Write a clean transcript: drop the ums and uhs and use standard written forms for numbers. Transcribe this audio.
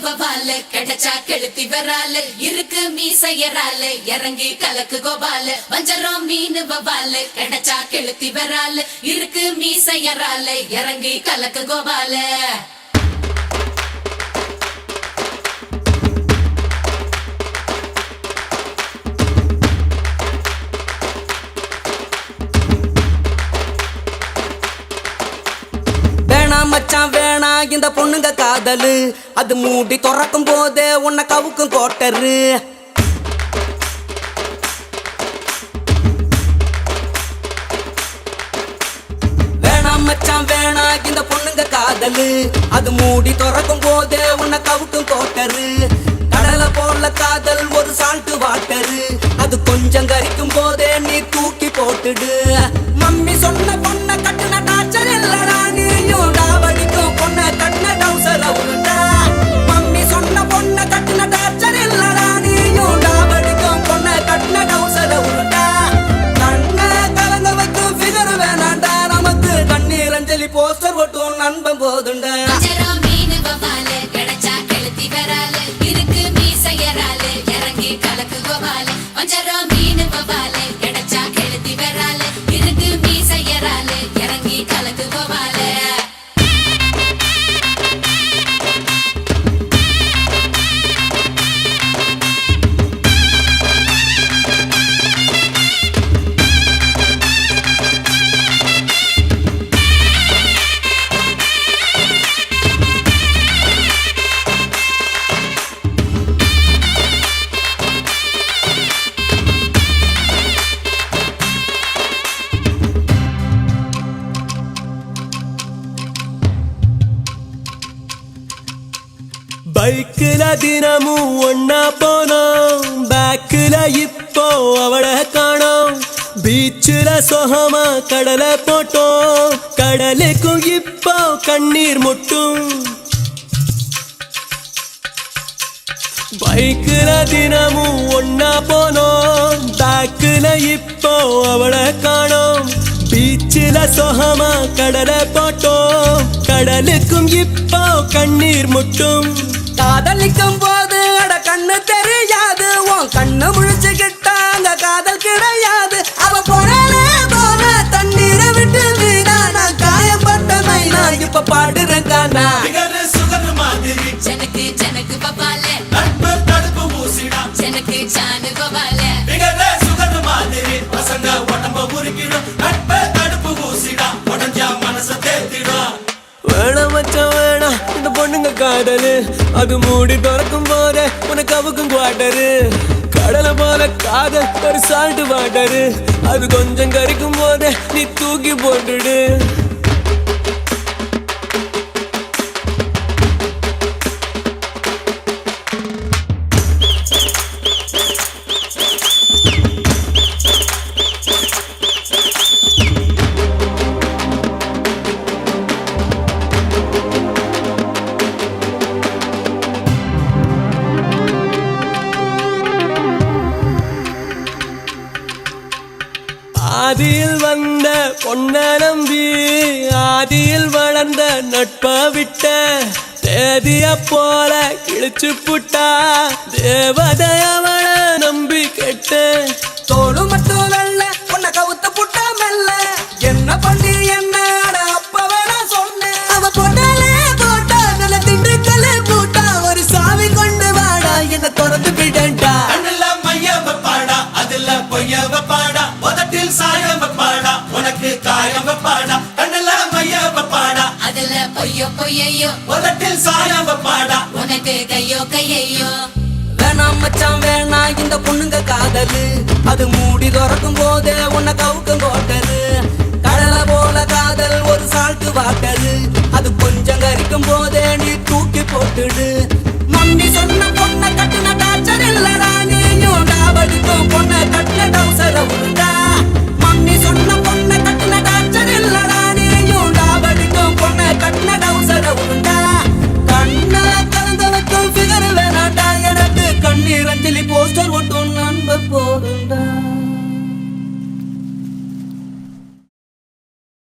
வவால கிடைச்சா கெளுத்தி வரால இருக்கு மீசையரால இறங்கி கலக்கு கோபால வஞ்சரம் மீன் வவால கிடைச்சா கெளுத்தி வரால இருக்கு மீசையரால இறங்கி கலக்கு கோபால மச்சான் வேணா இந்த பொண்ணுங்க காதலு அது மூடி துறக்கும் போதே உன்னை கவுக்கும் கோட்டரு வேணாம் மச்சான் வேணா இந்த பொண்ணுங்க காதலு அது மூடி துறக்கும் போதே உன்னை கவுக்கும் கோட்டரு கடலை போல காதல் ஒரு சால்ட் வாட்டரு அது கொஞ்சம் கரிக்கும் போதே நீ தூக்கி போட்டுடு மம்மி சொன்ன பொண்ணை கட்டுன டார்ச்சர் இல்லடா நீயும் டாவடிக்கும் பொண்ணை கட்டின டவுசர் அவருடா மம்மி சொன்ன பொண்ணை கட்டுன டார்ச்சர் இல்லடா நீயும் டாவடிக்கும் பொண்ணை கட்டின டவுசர் அவருடா கண்ணை கலங்க வைக்கும் ஃபிகர் வேணாண்டா நமக்கு கண்ணீர் அஞ்சலி போஸ்டர் ஒட்டும் நண்பன் போதுண்டா கலக்கு கோபால வஞ்சரம் மீன் வவால கிடைச்சா கெளுத்தி வரால இருக்கு மீசையரால இறங்கி கலக்கு கோபால பைக்குல தினமும் ஒன்னா போனோம் பேக்குல இப்போ அவளை காணோம் பீச்சுல சொகமா கடலை போட்டோம் கடலுக்கும் இப்போ கண்ணீர் முட்டும் பைக்குல தினமும் ஒன்னா போனோம் பேக்குல இப்போ அவளை காணோம் பீச்சில சொகமா கடலை போட்டோம் கடலுக்கும் இப்போ கண்ணீர் முட்டும் காதலிக்கும் போது அட கண்ணு தெரியாது உன் கண்ணு முழிச்சுக்கிட்டாங்க காதல் கிடையாது அவ போறானே போன தண்ணீரை விட்டு வீணா நான் காயப்பட்ட மைனா இப்ப பாடுறேன் கானா ஜனக்கு ஜனக்கு பபால தடுப்பு ஊசிடா ஜனக்கு ஜானு கோபால சுகர் மாதிரி பசங்க உடம்ப முறுக்கிடும் நட்பு தடுப்பு ஊசிடா உடஞ்சா மனச தேத்திடும் வேணாம் மச்சான் வேணாம் இந்த பொண்ணுங்க காதலு அது மூடி திறக்கும் போதே உனக்கு அவுக்கும் குவாட்டரு கடலை போல காதல் ஒரு சால்ட் வாட்டரு அது கொஞ்சம் கரிக்கும் போதே நீ தூக்கி போட்டுடு ஆதியில் வந்த பொன்ன நம்பி ஆதியில் வளர்ந்த நட்ப விட்ட தேதிய போல கிழிச்சு புட்டா தேவதை அவளை நம்பி கெட்ட தோடு மட்டும் வெள்ள உன்னை கவுத்த புட்டா மெல்ல என்ன பண்ணி என்ன அப்ப வேணா சொன்னேன் அவ போட்டாலே போட்டா நல்ல திண்டுக்கலே போட்டா ஒரு சாவி கொண்டு வாடா என்ன திறந்து விடண்டா பாடா அதுல பொய்யவ பாடா உதட்டில் சாயம் பாடா உனக்கு காயம் பாடா கண்ணுல மையவ பாடா அதுல பொய்யோ பொய்யையோ உதட்டில் சாயம் பாடா உனக்கு கையோ கையையோ வேணாம் மச்சான் வேணா இந்த பொண்ணுங்க காதலு அது மூடி திறக்கும் போதே உன்னை கவுக்கும் கோட்டரு கடலை போல காதல் ஒரு சால்ட் வாட்டரு அது கொஞ்சம் கரிக்கும் போதே நீ தூக்கி போட்டுடு